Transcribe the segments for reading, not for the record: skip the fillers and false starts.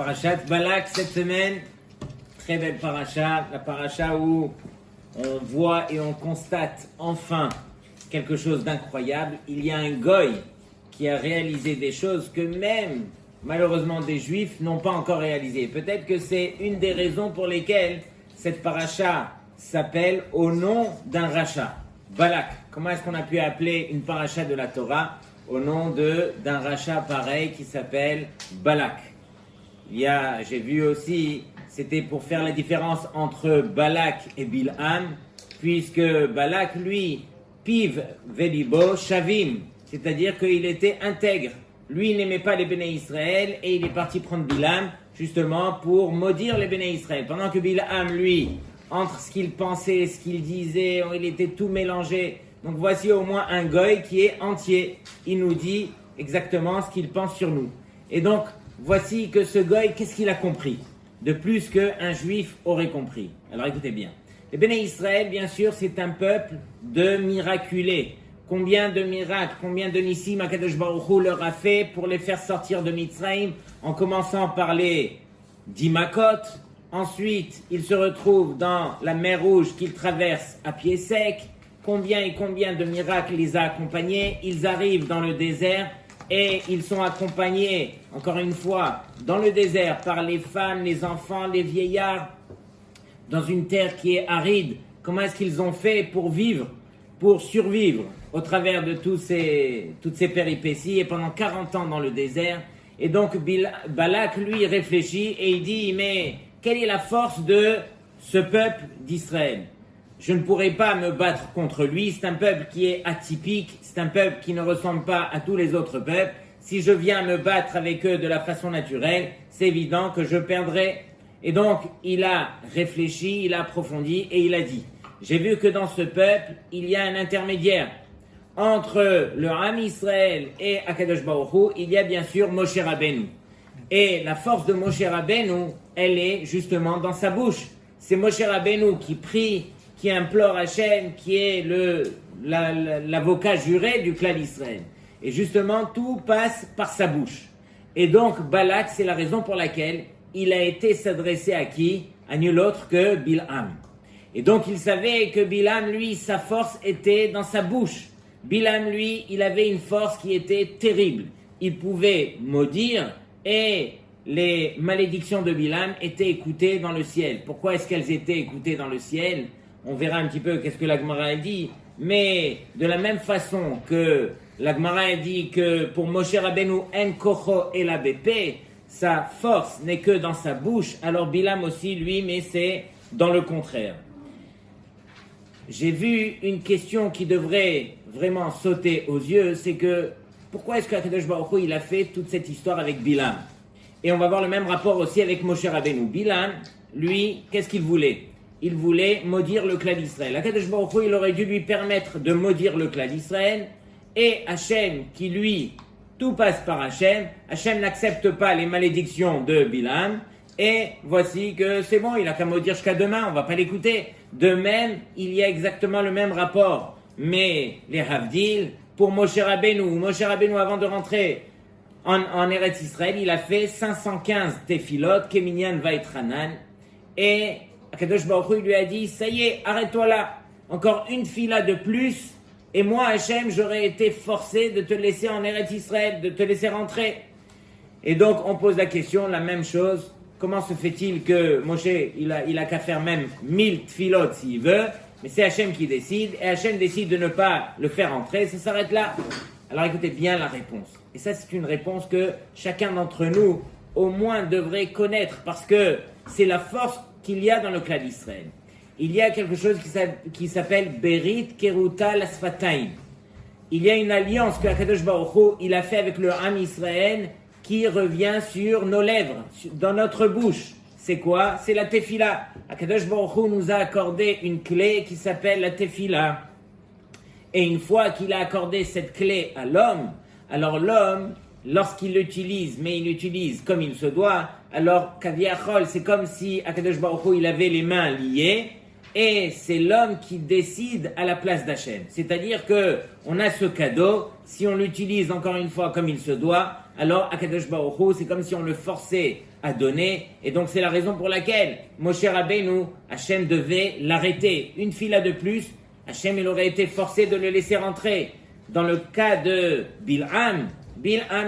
Parashat Balak cette semaine, très belle paracha, la paracha où on voit et on constate enfin quelque chose d'incroyable. Il y a un goy qui a réalisé des choses que même, malheureusement, des juifs n'ont pas encore réalisées. Peut-être que c'est une des raisons pour lesquelles cette paracha s'appelle au nom d'un rachat. Balak, comment est-ce qu'on a pu appeler une paracha de la Torah au nom d'un rachat pareil qui s'appelle Balak? J'ai vu aussi, c'était pour faire la différence entre Balak et Bilham, puisque Balak, lui, piv velibo shavim, c'est-à-dire qu'il était intègre. Lui, il n'aimait pas les Béné Israël et il est parti prendre Bilham, justement, pour maudire les Béné Israël. Pendant que Bilham, lui, entre ce qu'il pensait, ce qu'il disait, il était tout mélangé. Donc voici au moins un goy qui est entier. Il nous dit exactement ce qu'il pense sur nous. Et donc, voici que ce goy, qu'est-ce qu'il a compris? De plus qu'un juif aurait compris. Alors écoutez bien. Les Béné Israël, bien sûr, c'est un peuple de miraculés. Combien de miracles, combien de nissim Akadosh Baruch Hu leur a fait pour les faire sortir de Mitzrayim, en commençant par les 10 Makot. Ensuite, ils se retrouvent dans la mer Rouge qu'ils traversent à pied sec. Combien et combien de miracles les a accompagnés? Ils arrivent dans le désert et ils sont accompagnés, encore une fois, dans le désert par les femmes, les enfants, les vieillards, dans une terre qui est aride. Comment est-ce qu'ils ont fait pour vivre, pour survivre au travers de toutes ces péripéties et pendant 40 ans dans le désert? Et donc Balak, lui, réfléchit et il dit, mais quelle est la force de ce peuple d'Israël? Je ne pourrai pas me battre contre lui, c'est un peuple qui est atypique, c'est un peuple qui ne ressemble pas à tous les autres peuples. Si je viens me battre avec eux de la façon naturelle, c'est évident que je perdrai. Et donc, il a réfléchi, il a approfondi et il a dit, j'ai vu que dans ce peuple, il y a un intermédiaire. Entre le Ham Israël et Akadosh Baruch Hu, il y a bien sûr Moshe Rabbeinu. Et la force de Moshe Rabbeinu, elle est justement dans sa bouche. C'est Moshe Rabbeinu qui prie, qui implore Hachem, qui est l'avocat juré du clan d'Israël. Et justement, tout passe par sa bouche. Et donc, Balak, c'est la raison pour laquelle il a été s'adresser à qui? À nul autre que Bilham. Et donc, il savait que Bilham, lui, sa force était dans sa bouche. Bilham, lui, il avait une force qui était terrible. Il pouvait maudire et les malédictions de Bilham étaient écoutées dans le ciel. Pourquoi est-ce qu'elles étaient écoutées dans le ciel? On verra un petit peu qu'est-ce que la Gemara dit. Mais de la même façon que la Gemara dit que pour Moshe Rabbeinu, en kocho et la bépé, sa force n'est que dans sa bouche, alors Bilham aussi, lui, mais c'est dans le contraire. J'ai vu une question qui devrait vraiment sauter aux yeux, c'est que pourquoi est-ce qu'Akadosh Baruch Hu, il a fait toute cette histoire avec Bilham? Et on va voir le même rapport aussi avec Moshe Rabbeinu. Bilham, lui, qu'est-ce qu'il voulait? Il voulait maudire le clan d'Israël. Akadosh Baruch Hu, il aurait dû lui permettre de maudire le clan d'Israël. Et Hachem, qui lui, tout passe par Hachem. Hachem n'accepte pas les malédictions de Bilham. Et voici que c'est bon, il a qu'à maudire jusqu'à demain, on va pas l'écouter. De même, il y a exactement le même rapport. Mais les Havdil, pour Moshe Rabbeinu, avant de rentrer en Eretz Israël, il a fait 515 tefilot, Keminyan Vaitranan. Et Akadosh Baruch Hu lui a dit, ça y est, arrête-toi là. Encore une fila de plus. Et moi, Hachem, j'aurais été forcé de te laisser en Eretz Israël, de te laisser rentrer. Et donc, on pose la question, la même chose. Comment se fait-il que Moshe, il a qu'à faire même 1000 tfilot s'il veut, mais c'est Hachem qui décide, et Hachem décide de ne pas le faire entrer, ça s'arrête là. Alors écoutez bien la réponse. Et ça, c'est une réponse que chacun d'entre nous, au moins, devrait connaître, parce que c'est la force qu'il y a dans le clan d'Israël. Il y a quelque chose qui s'appelle Berit Keruta Lasfataim. Il y a une alliance que Akadosh Baruch Hu, il a fait avec le Ham Israël, qui revient sur nos lèvres, dans notre bouche. C'est quoi? C'est la tefila. Akadosh Baruch Hu nous a accordé une clé qui s'appelle la tefila. Et une fois qu'il a accordé cette clé à l'homme, alors l'homme, lorsqu'il l'utilise, mais il l'utilise comme il se doit, alors kaviachol, c'est comme si Akadosh Baruch Hu, il avait les mains liées, et c'est l'homme qui décide à la place d'Hachem. C'est-à-dire que on a ce cadeau, si on l'utilise encore une fois comme il se doit, alors Akadosh Baruch Hu, c'est comme si on le forçait à donner, et donc c'est la raison pour laquelle Moshe Rabbeinu, Hachem devait l'arrêter. Une fila de plus, Hachem il aurait été forcé de le laisser rentrer. Dans le cas de Bil'am,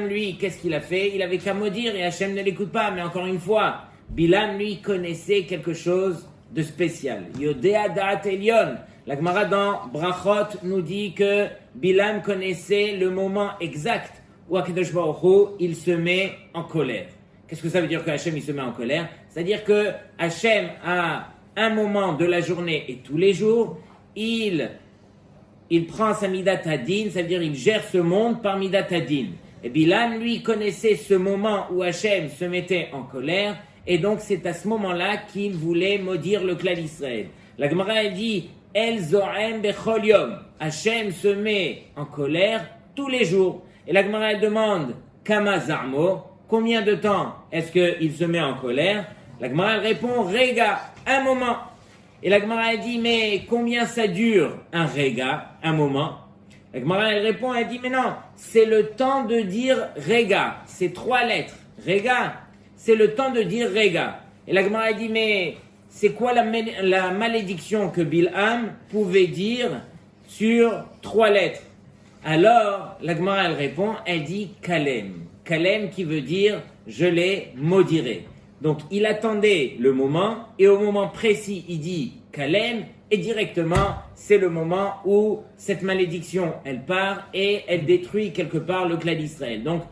lui, qu'est-ce qu'il a fait? Il avait qu'à maudire et Hachem ne l'écoute pas, mais encore une fois, Bil'am, lui, connaissait quelque chose de spécial. Yodea Da'at Elyon. La Gemara dans Brachot nous dit que Bil'am connaissait le moment exact où Akadosh Baruch Hu, il se met en colère. Qu'est-ce que ça veut dire que Hachem il se met en colère? C'est-à-dire que Hachem, à un moment de la journée et tous les jours, il prend sa Midat Hadin, ça veut dire il gère ce monde par Midat Hadin. Et Bil'am, lui, connaissait ce moment où Hachem se mettait en colère, et donc c'est à ce moment-là qu'il voulait maudire le clan d'Israël. La Gemara elle dit El Zo'em Bechol Yom. Hachem se met en colère tous les jours. Et la Gemara elle demande Kama Zarmo, combien de temps est-ce qu'il se met en colère? La Gemara elle répond Rega, un moment. Et la Gemara elle dit mais combien ça dure un Rega, un moment? La Gemara elle répond, elle dit mais non, c'est le temps de dire Rega, c'est 3 lettres. Rega, c'est le temps de dire Rega. Et la Gemara dit, mais c'est quoi la malédiction que Bil'am pouvait dire sur 3 lettres? Alors, la Gemara, elle répond, elle dit Kalem. Kalem qui veut dire, je les maudirai. Donc, il attendait le moment, et au moment précis, il dit Kalem, et directement, c'est le moment où cette malédiction, elle part, et elle détruit quelque part le clan d'Israël. Donc,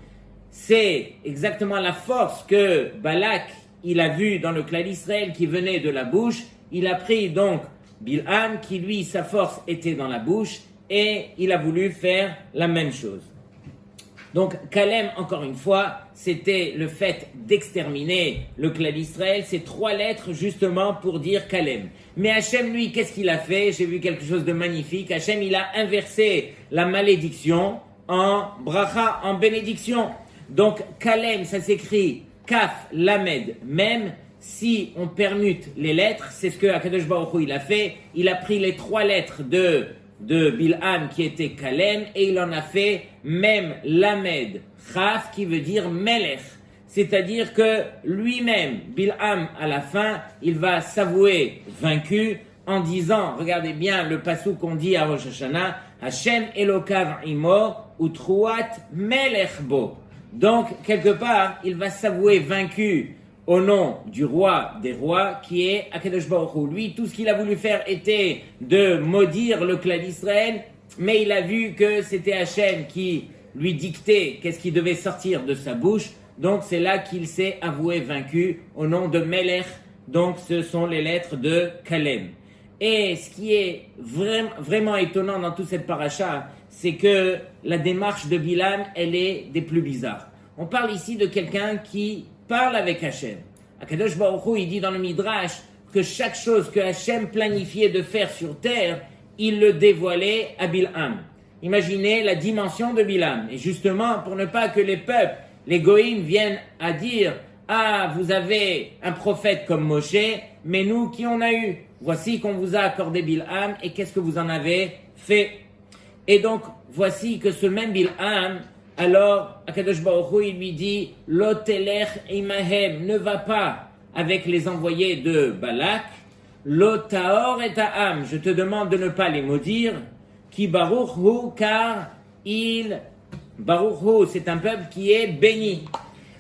c'est exactement la force que Balak, il a vu dans le clan d'Israël qui venait de la bouche. Il a pris donc Bil'am, qui lui, sa force était dans la bouche, et il a voulu faire la même chose. Donc, Kalem, encore une fois, c'était le fait d'exterminer le clan d'Israël. C'est 3 lettres justement pour dire Kalem. Mais Hachem, lui, qu'est-ce qu'il a fait? J'ai vu quelque chose de magnifique. Hachem, il a inversé la malédiction en bracha, en bénédiction. Donc, Kalem, ça s'écrit Kaf, Lamed, même si on permute les lettres, c'est ce que Akadosh Baruch Hu, il a fait. Il a pris les 3 lettres de Bil'am qui était Kalem et il en a fait même Lamed, Chaf qui veut dire Melech. C'est-à-dire que lui-même, Bil'am, à la fin, il va s'avouer vaincu en disant, regardez bien le passou qu'on dit à Rosh Hashanah, Hashem Elokav Imo Utruat Melech Bo. Donc, quelque part, il va s'avouer vaincu au nom du roi des rois, qui est Akadosh Baruch Hu. Lui, tout ce qu'il a voulu faire était de maudire le clan d'Israël, mais il a vu que c'était Hachem qui lui dictait qu'est-ce qui devait sortir de sa bouche. Donc, c'est là qu'il s'est avoué vaincu au nom de Melech. Donc, ce sont les lettres de Kalem. Et ce qui est vraiment étonnant dans toute cette paracha, c'est que la démarche de Bil'am, elle est des plus bizarres. On parle ici de quelqu'un qui parle avec Hachem. Akadosh Baruch Hu, il dit dans le Midrash que chaque chose que Hachem planifiait de faire sur terre, il le dévoilait à Bil'am. Imaginez la dimension de Bil'am. Et justement, pour ne pas que les peuples, les goïms viennent à dire « Ah, vous avez un prophète comme Moshe, mais nous, qui on a eu? Voici qu'on vous a accordé Bil'am, et qu'est-ce que vous en avez fait ?» Et donc, voici que ce même Bil'am, alors, Akadosh Baruch Hu, il lui dit, Lo telech imahem, ne va pas avec les envoyés de Balak, Lo taor et ta'am, je te demande de ne pas les maudire, Ki Baruch Hu, car Baruch Hu, c'est un peuple qui est béni.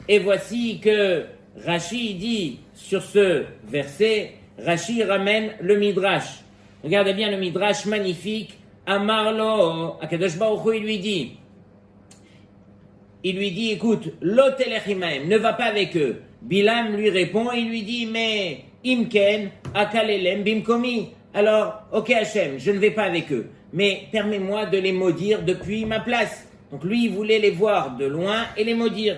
Et voici que Rashi dit sur ce verset, Rashi ramène le Midrash. Regardez bien le Midrash magnifique, Amarlo, Akadosh Baruch Hu, il lui dit, écoute, l'otelechimaim, ne va pas avec eux. Bil'am lui répond, il lui dit, mais imken, akalelem bimkomi. Alors, ok Hachem, je ne vais pas avec eux, mais permets-moi de les maudire depuis ma place. Donc lui, il voulait les voir de loin et les maudire.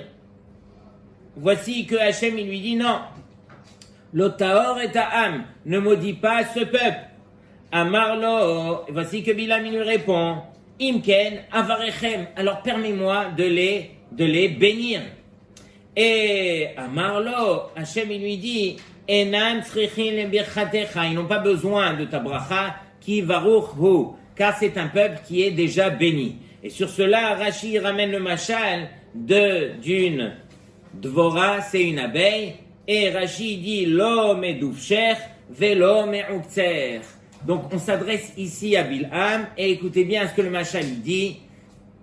Voici que Hachem, il lui dit, non, l'otaor et ta'am, ne maudis pas ce peuple. Amarlo, voici que Bil'am, il lui répond, imken, avarechem, alors permets-moi de les bénir. Et Amarlo, Hachem il lui dit, Enam tzrichin lebirchatecha. Ils n'ont pas besoin de ta bracha, ki varuch hu, car c'est un peuple qui est déjà béni. Et sur cela, Rashi ramène le machal d'une dvora, c'est une abeille, et Rashi dit lo medoufcher velo me'ukter. Donc on s'adresse ici à Bilham, et écoutez bien ce que le machal dit.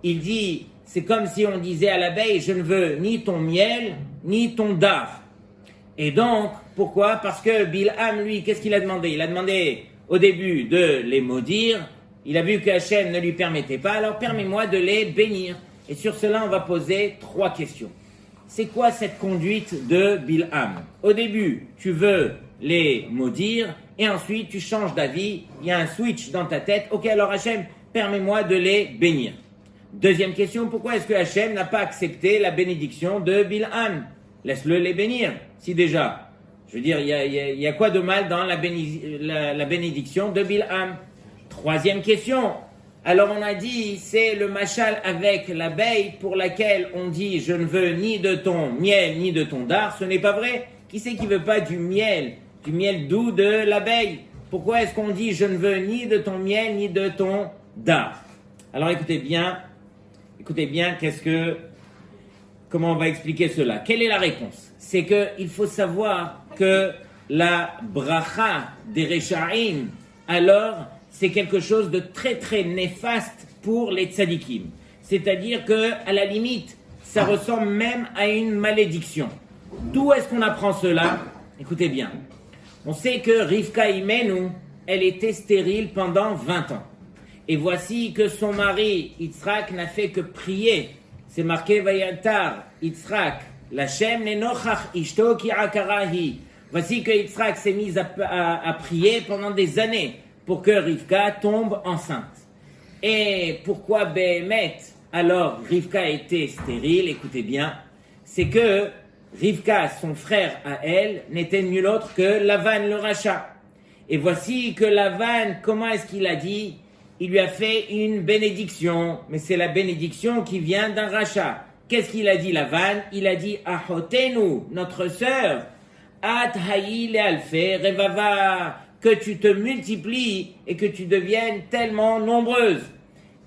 Il dit, c'est comme si on disait à l'abeille, je ne veux ni ton miel, ni ton dard. Et donc, pourquoi? Parce que Bilham, lui, qu'est-ce qu'il a demandé? Il a demandé au début de les maudire. Il a vu que Hachem ne lui permettait pas, alors permets-moi de les bénir. Et sur cela, on va poser 3 questions. C'est quoi cette conduite de Bilham? Au début, tu veux les maudire, et ensuite tu changes d'avis, il y a un switch dans ta tête. Ok, alors Hachem, permets-moi de les bénir. Deuxième question, pourquoi est-ce que Hachem n'a pas accepté la bénédiction de Bilham? Laisse-le les bénir, si déjà. Je veux dire, il y a quoi de mal dans la bénédiction de Bilham? Troisième question. Alors on a dit, c'est le machal avec l'abeille pour laquelle on dit, je ne veux ni de ton miel ni de ton dard. Ce n'est pas vrai. Qui c'est qui veut pas du miel doux de l'abeille? Pourquoi est-ce qu'on dit, je ne veux ni de ton miel ni de ton dard? Alors écoutez bien, comment on va expliquer cela? Quelle est la réponse? C'est qu'il faut savoir que la bracha des Rechaim, alors, c'est quelque chose de très très néfaste pour les tzadikim. C'est-à-dire que, à la limite, ça ressemble même à une malédiction. D'où est-ce qu'on apprend cela? Écoutez bien. On sait que Rivka Imenu, elle était stérile pendant 20 ans. Et voici que son mari, Yitzhak, n'a fait que prier. C'est marqué Vayatar, Yitzhak, Lachem nenochach ishto ki akarahi. Voici que Yitzhak s'est mis à prier pendant des années pour que Rivka tombe enceinte. Et pourquoi Béhémet, alors Rivka était stérile? Écoutez bien, c'est que Rivka, son frère à elle, n'était nul autre que Lavan le rachat. Et voici que Lavan, comment est-ce qu'il a dit? Il lui a fait une bénédiction, mais c'est la bénédiction qui vient d'un rachat. Qu'est-ce qu'il a dit Lavan? Il a dit Ahotenu, notre sœur, At haï le alfe revava, que tu te multiplies et que tu deviennes tellement nombreuse.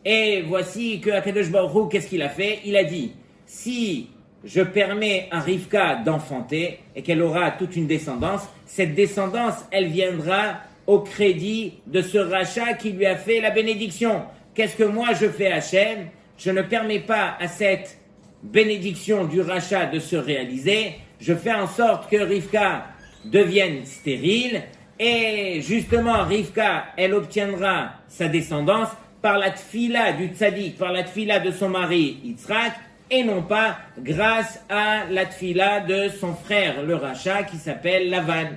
Et voici que Akadosh Baruch Hu, qu'est-ce qu'il a fait? Il a dit, si je permets à Rivka d'enfanter et qu'elle aura toute une descendance, cette descendance, elle viendra au crédit de ce rachat qui lui a fait la bénédiction. Qu'est-ce que moi je fais Hachem? Je ne permets pas à cette bénédiction du rachat de se réaliser. Je fais en sorte que Rivka devienne stérile. Et justement, Rivka, elle obtiendra sa descendance par la tfila du tzaddik, par la tfila de son mari Yitzhak, et non pas grâce à la tfila de son frère, le rachat, qui s'appelle Lavan.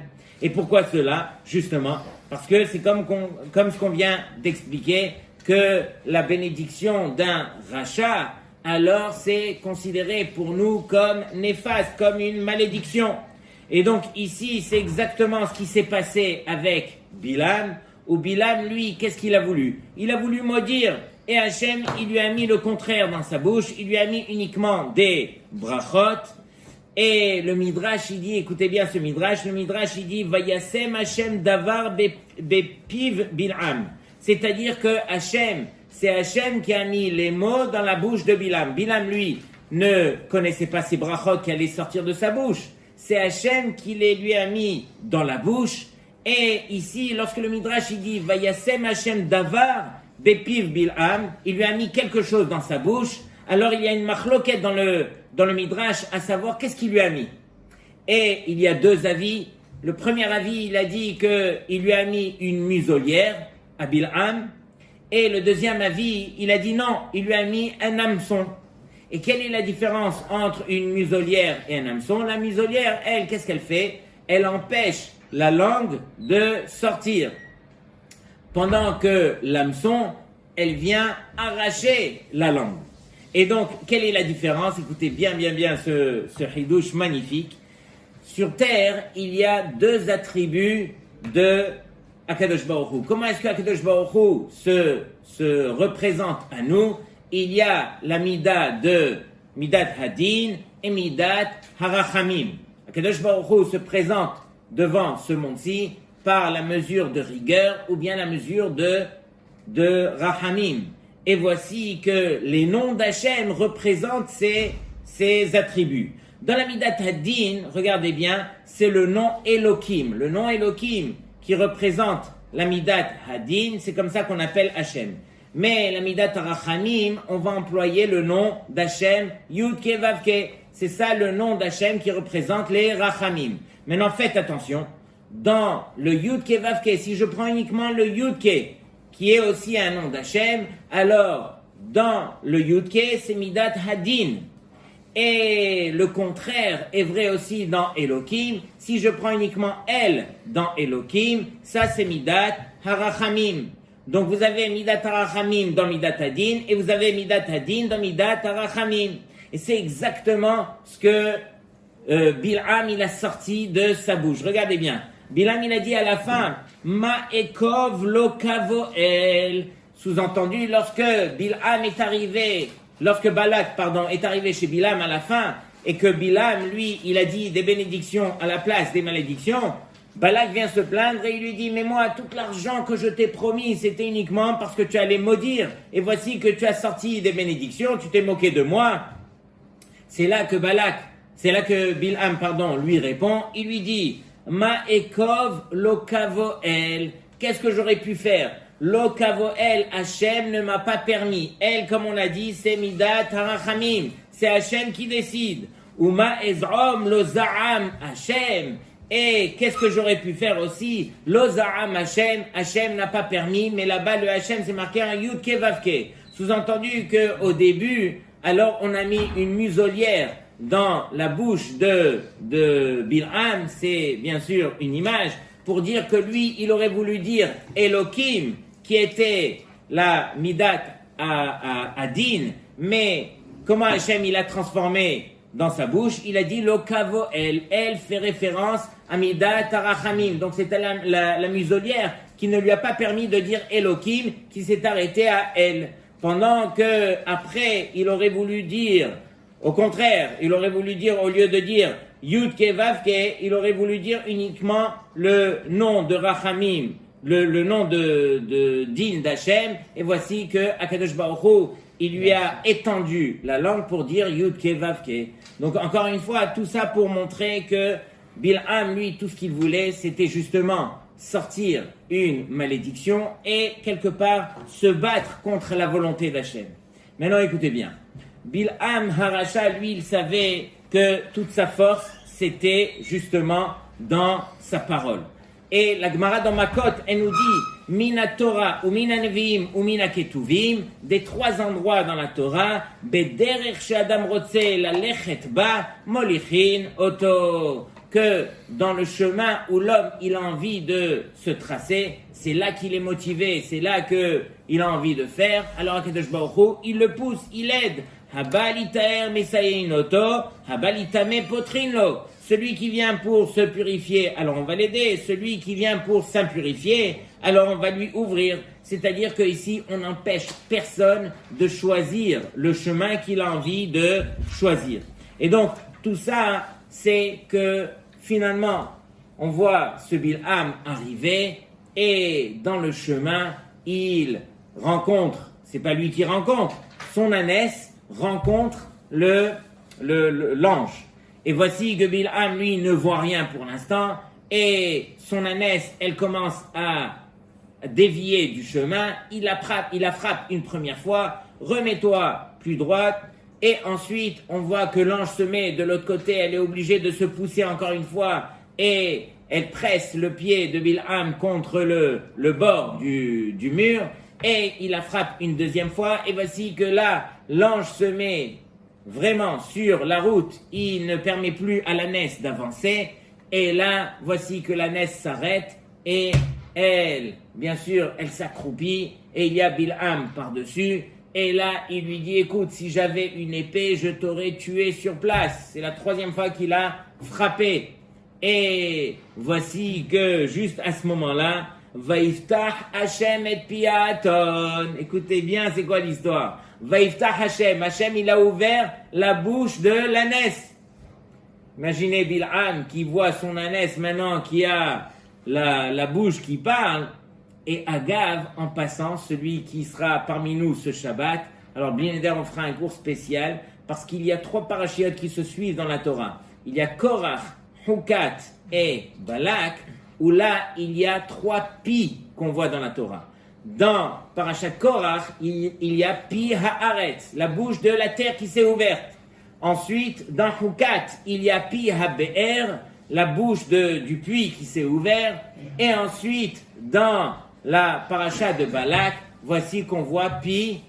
Et pourquoi cela? Justement, parce que c'est comme ce qu'on vient d'expliquer, que la bénédiction d'un rachat, alors c'est considéré pour nous comme néfaste, comme une malédiction. Et donc ici, c'est exactement ce qui s'est passé avec Bilham, où Bilham, lui, qu'est-ce qu'il a voulu? Il a voulu maudire, et Hachem, il lui a mis le contraire dans sa bouche, il lui a mis uniquement des brachot, et le Midrash, il dit, écoutez bien ce Midrash, le Midrash, il dit, Vayasem Hachem davar bepiv Bilham. C'est-à-dire que Hachem, c'est Hachem qui a mis les mots dans la bouche de Bilham. Bilham, lui, ne connaissait pas ces brachot qui allaient sortir de sa bouche. C'est Hachem qui les lui a mis dans la bouche. Et ici, lorsque le Midrash il dit Vayasem Hachem davar bepiv Bilham, il lui a mis quelque chose dans sa bouche. Alors il y a une machloket dans le Midrash à savoir qu'est-ce qu'il lui a mis. Et il y a 2 avis. Le premier avis, il a dit qu'il lui a mis une muselière à Bilham. Et le deuxième avis, il a dit non, il lui a mis un hameçon. Et quelle est la différence entre une muselière et un hameçon? La muselière, elle, qu'est-ce qu'elle fait? Elle empêche la langue de sortir. Pendant que l'hameçon, elle vient arracher la langue. Et donc, quelle est la différence? Écoutez bien ce hidouche magnifique. Sur terre, il y a 2 attributs de Akadosh Baruch Hu. Comment est-ce que Akadosh Baruch Hu se représente à nous? Il y a la mida de Midat Hadin et Midat Harachamim. Akadosh Baruch Hu se présente devant ce monde-ci par la mesure de rigueur ou bien la mesure de Rahamim. Et voici que les noms d'Hachem représentent ces attributs. Dans la Midat Hadin, regardez bien, c'est le nom Elohim. Le nom Elohim qui représente la Midat Hadin, c'est comme ça qu'on appelle Hachem. Mais la Midat Rachamim, on va employer le nom d'Hachem, Yudke Vavke. C'est ça le nom d'Hachem qui représente les Rachamim. Maintenant, faites attention. Dans le Yudke Vavke, si je prends uniquement le Yudke, qui est aussi un nom d'Hachem, alors dans le Yudke, c'est Midat Hadin. Et le contraire est vrai aussi dans Elohim. Si je prends uniquement El dans Elohim, ça c'est Midat Harachamim. Donc vous avez Midat Harachamim dans Midat Hadin et vous avez Midat Hadin dans Midat Harachamim. Et c'est exactement ce que Bil'am il a sorti de sa bouche. Regardez bien. Bil'am il a dit à la fin Ma'ekov lo kavoel. Sous-entendu, lorsque Bil'am est arrivé, lorsque Balak, est arrivé chez Bil'am à la fin, et que Bil'am, lui, il a dit des bénédictions à la place des malédictions, Balak vient se plaindre et il lui dit, mais moi, tout l'argent que je t'ai promis, c'était uniquement parce que tu allais maudire, et voici que tu as sorti des bénédictions, tu t'es moqué de moi. C'est là que Bil'am, lui répond, il lui dit, Ma'ekov lo kavoel, qu'est-ce que j'aurais pu faire? Lo kavoel, Hachem ne m'a pas permis. Elle, comme on a dit, c'est Midat Harachamim. C'est Hachem qui décide. Uma ezrom lo za'am Hachem. Et qu'est-ce que j'aurais pu faire aussi? Lo za'am Hachem. Hachem n'a pas permis, mais là-bas, le Hachem, c'est marqué un Yudke Vavke. Sous-entendu qu'au début, alors on a mis une muselière dans la bouche de Bil'am. C'est bien sûr une image pour dire que lui, il aurait voulu dire Elohim, qui était la Midat à Din, mais comment Hachem il a transformé dans sa bouche? Il a dit Lokavo El. Elle fait référence à Midat Arachamim. Donc c'était la muselière qui ne lui a pas permis de dire Elohim, qui s'est arrêté à elle. Pendant que après, il aurait voulu dire, au contraire, il aurait voulu dire, au lieu de dire Yudke Vavke, il aurait voulu dire uniquement le nom de Rachamim, le nom de Din d'Hachem, et voici que Akadosh Baruch Hu, il lui a étendu la langue pour dire Yudke Vavke. Donc encore une fois, tout ça pour montrer que Bil'am, lui, tout ce qu'il voulait, c'était justement sortir une malédiction et quelque part se battre contre la volonté d'Hachem. Maintenant écoutez bien, Bil'am Haracha, lui, il savait que toute sa force, c'était justement dans sa parole. Et la Gemara dans Makot, elle nous dit, Mina Torah, ou Mina Nevi'im, ou Mina Ketuvim, des trois endroits dans la Torah, Bederech She'adam Rotze, la Lechet Ba, Molichin Oto, que dans le chemin où l'homme, il a envie de se tracer, c'est là qu'il est motivé, c'est là qu'il a envie de faire, alors Akadosh Baruch Hu, il le pousse, il aide. Habalitaer Mesayeinoto, Habalitame Potrinlo. Celui qui vient pour se purifier, alors on va l'aider. Celui qui vient pour s'impurifier, alors on va lui ouvrir. C'est-à-dire qu'ici, on n'empêche personne de choisir le chemin qu'il a envie de choisir. Et donc, tout ça, c'est que finalement, on voit ce Bil'am arriver et dans le chemin, il rencontre, c'est pas lui qui rencontre, son ânesse rencontre l'ange. Et voici que Bil'am, lui, ne voit rien pour l'instant, et son ânesse, elle commence à dévier du chemin, il la frappe une première fois, remets-toi plus droite, et ensuite, on voit que l'ange se met de l'autre côté, elle est obligée de se pousser encore une fois, et elle presse le pied de Bil'am contre le bord du mur, et il la frappe une deuxième fois, et voici que là, l'ange se met vraiment sur la route, il ne permet plus à l'ânesse d'avancer, et là, voici que l'ânesse s'arrête, et elle, bien sûr, elle s'accroupit, et il y a Bil'am par-dessus, et là, il lui dit, écoute, si j'avais une épée, je t'aurais tué sur place. C'est la troisième fois qu'il a frappé. Et voici que, juste à ce moment-là, Vaïftah Hashem et Piaton. Écoutez bien, c'est quoi l'histoire? Vaïftah Hashem. Hashem, il a ouvert la bouche de l'ânesse. Imaginez Bil'am qui voit son ânesse maintenant qui a la bouche qui parle, et Agav, en passant, celui qui sera parmi nous ce Shabbat. Alors, bien évidemment, on fera un cours spécial, parce qu'il y a 3 parachiotes qui se suivent dans la Torah. Il y a Korach, Hukat et Balak, où là, il y a 3 pi qu'on voit dans la Torah. Dans Parashat Korach, il y a pi haaretz, la bouche de la terre qui s'est ouverte. Ensuite, dans Hukat, il y a pi habe'er, la bouche du puits qui s'est ouvert. Et ensuite, dans la Parashat de Balak, voici qu'on voit pi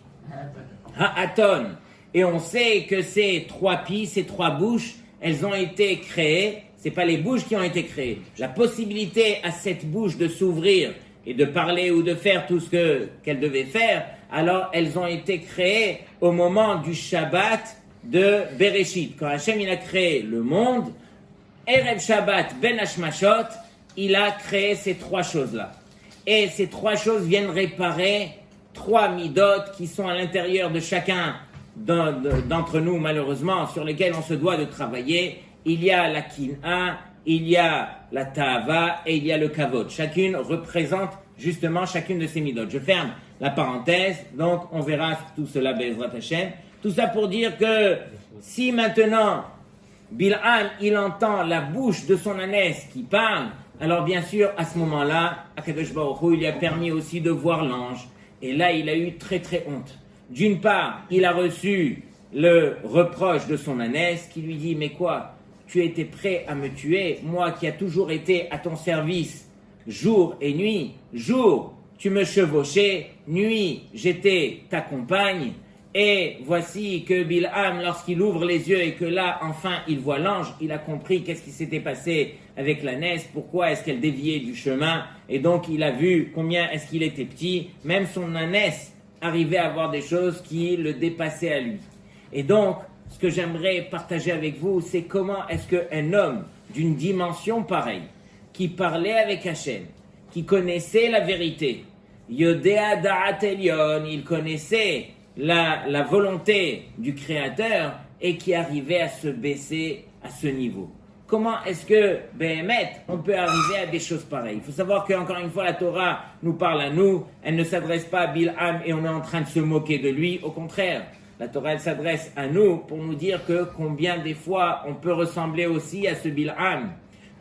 haaton. Et on sait que ces 3 pi, ces 3 bouches, elles ont été créées. C'est pas les bouches qui ont été créées. La possibilité à cette bouche de s'ouvrir et de parler ou de faire tout ce qu'elle devait faire, alors elles ont été créées au moment du Shabbat de Bereshit. Quand Hachem il a créé le monde, Erev Shabbat Ben Hashmashot, il a créé ces 3 choses-là. Et ces 3 choses viennent réparer 3 midot qui sont à l'intérieur de chacun d'entre nous, malheureusement, sur lesquels on se doit de travailler. Il y a la kin'a, il y a la ta'ava et il y a le kavod. Chacune représente justement chacune de ces midot. Je ferme la parenthèse, donc on verra tout cela, Be'ezrat Hashem. Tout ça pour dire que si maintenant Bil'am, il entend la bouche de son ânesse qui parle, alors bien sûr, à ce moment-là, Akadosh Baruch Hu, il lui a permis aussi de voir l'ange. Et là, il a eu très très honte. D'une part, il a reçu le reproche de son ânesse qui lui dit « Mais quoi ? Tu étais prêt à me tuer, moi qui a toujours été à ton service, jour et nuit. Jour, tu me chevauchais, nuit, j'étais ta compagne. » Et voici que Bil'am, lorsqu'il ouvre les yeux et que là, enfin, il voit l'ange, il a compris qu'est-ce qui s'était passé avec l'ânesse, pourquoi est-ce qu'elle déviait du chemin. Et donc, il a vu combien est-ce qu'il était petit. Même son ânesse arrivait à voir des choses qui le dépassaient à lui. Et donc, ce que j'aimerais partager avec vous, c'est comment est-ce qu'un homme d'une dimension pareille, qui parlait avec Hachem, qui connaissait la vérité, Yodea Da'at Elyon, il connaissait la volonté du Créateur et qui arrivait à se baisser à ce niveau. Comment est-ce que, on peut arriver à des choses pareilles? Il faut savoir qu'encore une fois, la Torah nous parle à nous, elle ne s'adresse pas à Bil'am et on est en train de se moquer de lui, au contraire. La Torah, elle s'adresse à nous pour nous dire que combien des fois on peut ressembler aussi à ce Bil'am,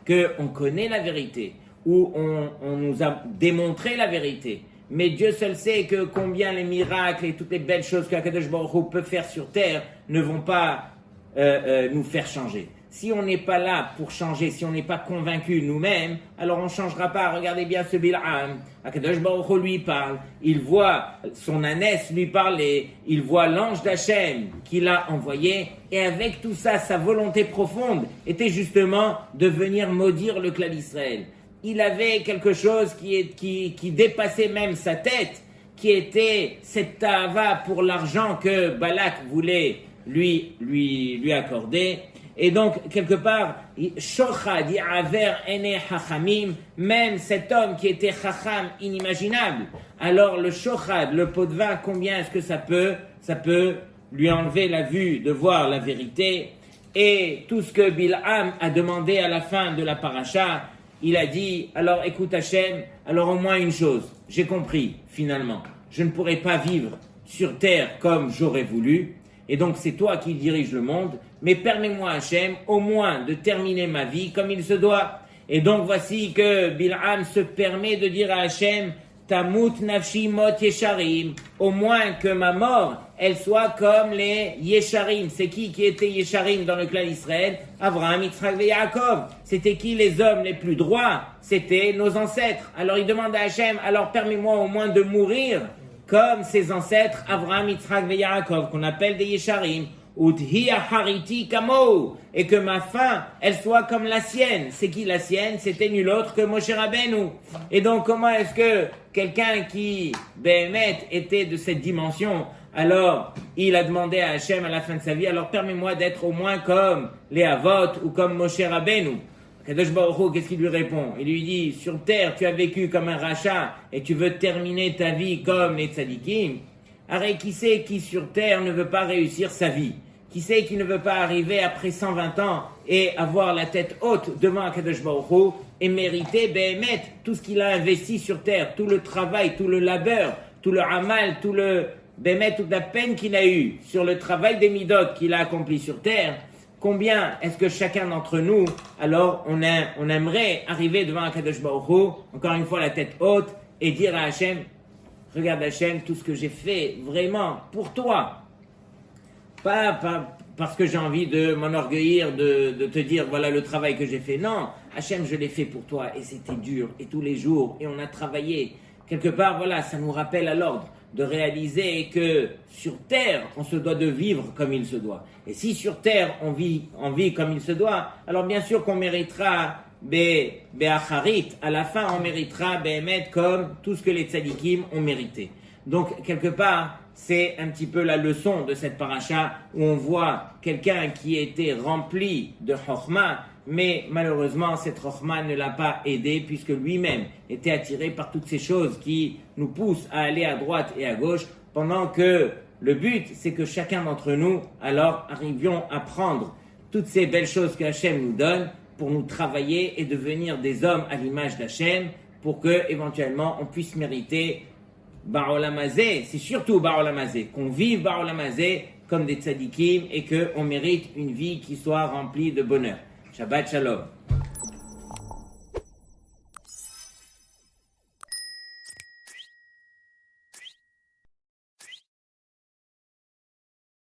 qu'on connaît la vérité, ou on nous a démontré la vérité. Mais Dieu seul sait que combien les miracles et toutes les belles choses qu'Akadosh Baruch Hu peut faire sur terre ne vont pas nous faire changer. Si on n'est pas là pour changer, si on n'est pas convaincu nous-mêmes, alors on ne changera pas. Regardez bien ce Bil'am. Akadosh Baruch Hu lui parle. Il voit son ânesse lui parler. Il voit l'ange d'Hachem qu'il a envoyé. Et avec tout ça, sa volonté profonde était justement de venir maudire le clan d'Israël. Il avait quelque chose qui dépassait même sa tête, qui était cette ta'ava pour l'argent que Balak voulait lui accorder. Et donc, quelque part, Shochad Ya'aver Ene Chachamim, même cet homme qui était Chacham inimaginable, alors le Shochad, le pot de vin, combien est-ce que ça peut lui enlever la vue de voir la vérité. Et tout ce que Bil'am a demandé à la fin de la paracha, il a dit, alors écoute Hachem, alors au moins une chose, j'ai compris finalement, je ne pourrai pas vivre sur terre comme j'aurais voulu, et donc c'est toi qui diriges le monde, mais permets-moi Hachem au moins de terminer ma vie comme il se doit. Et donc voici que Bil'am se permet de dire à Hachem, Tamut nafshi mot yesharim, au moins que ma mort, elle soit comme les yesharim. C'est qui était yesharim dans le clan d'Israël? Abraham, Yitzhak et Yaakov. C'était qui les hommes les plus droits? C'était nos ancêtres. Alors il demande à Hachem, alors permets-moi au moins de mourir comme ses ancêtres Abraham, Yitzhak et Yaakov, qu'on appelle des yesharim. Et que ma fin, elle soit comme la sienne. C'est qui la sienne? C'était nul autre que Moshe Rabbeinu. Et donc, comment est-ce que quelqu'un qui, était de cette dimension, alors, il a demandé à Hachem à la fin de sa vie, alors permets-moi d'être au moins comme les Avot ou comme Moshe Rabbeinu. Kadosh Baruch Hu, qu'est-ce qu'il lui répond? Il lui dit, sur terre, tu as vécu comme un rachat et tu veux terminer ta vie comme les tzadikim. Arrête, qui c'est qui sur terre ne veut pas réussir sa vie? Qui c'est qui ne veut pas arriver après 120 ans et avoir la tête haute devant Akadosh Baruch Hu et mériter Behemet tout ce qu'il a investi sur terre, tout le travail, tout le labeur, tout le amal, tout le Behemet, toute la peine qu'il a eue sur le travail des midot qu'il a accompli sur terre. Combien est-ce que chacun d'entre nous, alors on aimerait arriver devant Akadosh Baruch Hu, encore une fois la tête haute, et dire à Hachem, regarde Hachem, tout ce que j'ai fait vraiment pour toi. Pas parce que j'ai envie de m'enorgueillir, de te dire voilà le travail que j'ai fait. Non, Hachem, je l'ai fait pour toi et c'était dur et tous les jours et on a travaillé. Quelque part, voilà, ça nous rappelle à l'ordre de réaliser que sur terre, on se doit de vivre comme il se doit. Et si sur terre, on vit comme il se doit, alors bien sûr qu'on méritera Be'acharit, à la fin, on méritera Be'emet comme tout ce que les tzadikim ont mérité. Donc, quelque part, c'est un petit peu la leçon de cette paracha où on voit quelqu'un qui était rempli de chokhma, mais malheureusement, cette chokhma ne l'a pas aidé puisque lui-même était attiré par toutes ces choses qui nous poussent à aller à droite et à gauche, pendant que le but, c'est que chacun d'entre nous, alors, arrivions à prendre toutes ces belles choses que Hachem nous donne pour nous travailler et devenir des hommes à l'image d'Hachem pour que, éventuellement, on puisse mériter Ba'olamazé, c'est surtout Ba'olamazé, qu'on vive Ba'olamazé comme des tzadikim et qu'on mérite une vie qui soit remplie de bonheur. Shabbat Shalom.